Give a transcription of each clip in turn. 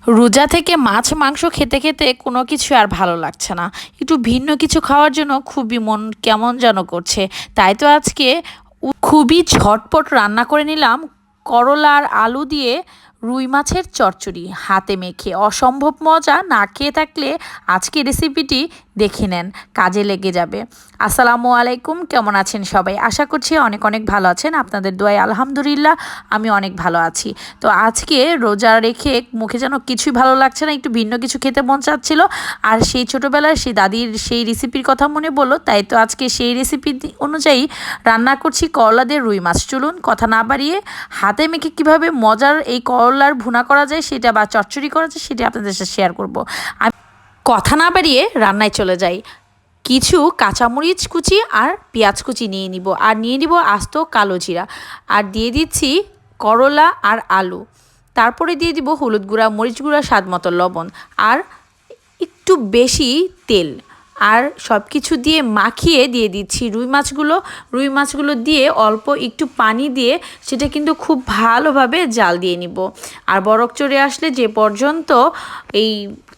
রোজা থেকে মাছ মাংস খেতে খেতে কোনো কিছু আর ভালো লাগছে না। একটু ভিন্ন কিছু খাওয়ার জন্য খুবই মন কেমন যেন করছে। তাই তো আজকে খুবই ঝটপট রান্না করে নিলাম করলা আর আলু দিয়ে রুই মাছের চচ্চড়ি হাতে মেখে। অসম্ভব মজা, না খেয়ে থাকলে আজকে রেসিপিটি দেখে নেন, কাজে লেগে যাবে। আসসালামু আলাইকুম, কেমন আছেন সবাই? আশা করছি অনেক অনেক ভালো আছেন। আপনাদের দোয়ায় আলহামদুলিল্লাহ আমি অনেক ভালো আছি। তো আজকে রোজা রেখে মুখে যেন কিছুই ভালো লাগছে না, একটু ভিন্ন কিছু খেতে মন চাচ্ছিল। আর সেই ছোটোবেলার সেই দাদির সেই রেসিপির কথা মনে বললো, তাই তো আজকে সেই রেসিপি অনুযায়ী রান্না করছি করলা দিয়ে রুই মাছ। চলুন কথা না বাড়িয়ে হাতে মেখে কীভাবে মজার এই করলার ভুনা করা যায় সেটা বা চচ্চড়ি করা যায় সেটা আপনাদের সাথে শেয়ার করব। আমি কথা না বাড়িয়ে রান্নায় চলে যাই। কিছু কাঁচামরিচ কুচি আর পেঁয়াজ কুচি নিয়ে নিব, আর নিয়ে নিব আস্ত কালো জিরা, আর দিয়ে দিচ্ছি করলা আর আলু। তারপরে দিয়ে দিব হলুদ গুঁড়া, মরিচ গুঁড়া, স্বাদ মতো লবণ, আর একটু বেশি তেল। আর সব কিছু দিয়ে মাখিয়ে দিয়ে দিচ্ছি রুই মাছগুলো দিয়ে অল্প একটু পানি দিয়ে সেটা কিন্তু খুব ভালোভাবে জাল দিয়ে নিব। আর বরক চড়ে আসলে যে পর্যন্ত এই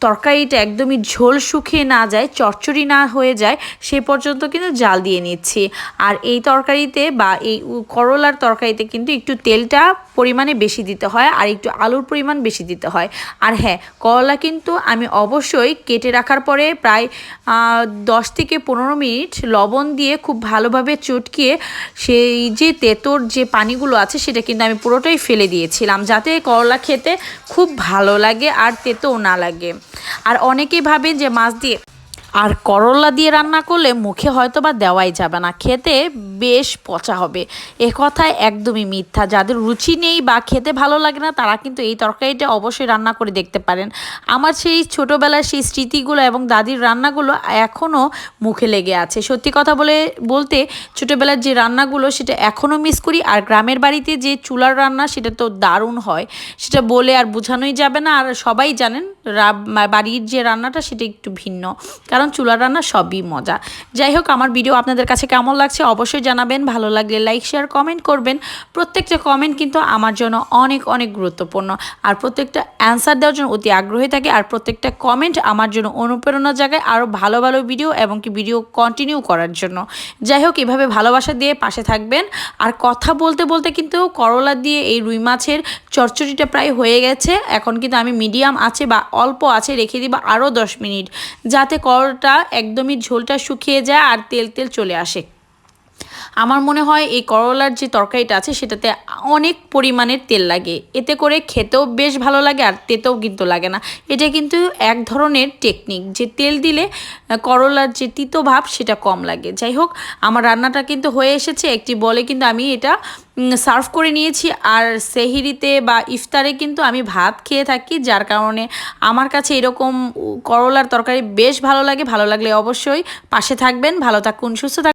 তরকারিটা একদমই ঝোল শুকিয়ে না যায়, চচ্চড়ি না হয়ে যায়, সে পর্যন্ত কিন্তু জাল দিয়ে নিচ্ছি। আর এই তরকারিতে বা এই করলার তরকারিতে কিন্তু একটু তেলটা পরিমাণে বেশি দিতে হয়, আর একটু আলুর পরিমাণ বেশি দিতে হয়। আর হ্যাঁ, করলা কিন্তু আমি অবশ্যই কেটে রাখার পরে প্রায় 10 থেকে 15 মিনিট লবণ দিয়ে খুব ভালোভাবে চটকিয়ে সেই যে তেঁতোর যে পানিগুলো আছে সেটা কিন্তু আমি পুরোটাই ফেলে দিয়েছিলাম, যাতে করলা খেতে খুব ভালো লাগে আর তেঁতোও না লাগে। আর অনেকেই ভাবেন যে মাছ দিয়ে আর করলা দিয়ে রান্না করলে মুখে হয়তো বা দেওয়াই যাবে না, খেতে বেশ পচা হবে। এ কথায় একদমই মিথ্যা। যাদের রুচি নেই বা খেতে ভালো লাগে না তারা কিন্তু এই তরকারিটা অবশ্যই রান্না করে দেখতে পারেন। আমার সেই ছোটোবেলার সেই স্মৃতিগুলো এবং দাদির রান্নাগুলো এখনও মুখে লেগে আছে। সত্যি কথা বলতে ছোটোবেলার যে রান্নাগুলো সেটা এখনও মিস করি। আর গ্রামের বাড়িতে যে চুলার রান্না সেটা তো দারুণ হয়, সেটা বলে আর বোঝানোই যাবে না। আর সবাই জানেন বাড়ির যে রান্নাটা সেটা একটু ভিন্ন, কারণ চুলার রান্না সবই মজা। যাই হোক, আমার ভিডিও আপনাদের কাছে কেমন লাগছে অবশ্যই জানাবেন। ভালো লাগলে লাইক শেয়ার কমেন্ট করবেন। প্রত্যেকটা কমেন্ট কিন্তু আমার জন্য অনেক অনেক গুরুত্বপূর্ণ, আর প্রত্যেকটা অ্যান্সার দেওয়ার জন্য অতি আগ্রহী থাকে। আর প্রত্যেকটা কমেন্ট আমার জন্য অনুপ্রেরণা জাগায় আরও ভালো ভালো ভিডিও এবং কি ভিডিও কন্টিনিউ করার জন্য। যাই হোক, এভাবে ভালোবাসা দিয়ে পাশে থাকবেন। আর কথা বলতে বলতে কিন্তু করলা দিয়ে এই রুই মাছের চচ্চড়িটা প্রায় হয়ে গেছে। এখন কিন্তু আমি মিডিয়াম আছে বা অল্প আছে রেখে দিব আরও 10 মিনিট, যাতে করলাটা একদমই ঝোলটা শুকিয়ে যায় আর তেল তেল চলে আসে। আমার মনে হয় এই করলার যে তরকারিটা আছে সেটাতে অনেক পরিমাণের তেল লাগে, এতে করে খেতেও বেশ ভালো লাগে আর তেতেও কিন্তু লাগে না। এটা কিন্তু এক ধরনের টেকনিক যে তেল দিলে করলার যে তিতো ভাব সেটা কম লাগে। যাই হোক, আমার রান্নাটা কিন্তু হয়ে এসেছে। একটি বলে কিন্তু আমি এটা সার্ভ করে নিয়েছি। আর সেহরিতে বা ইফতারে কিন্তু আমি ভাত খেয়ে থাকি, যার কারণে আমার কাছে এরকম করলার তরকারি বেশ ভালো লাগে। ভালো লাগলে অবশ্যই পাশে থাকবেন। ভালো থাকুন, সুস্থ থাকুন।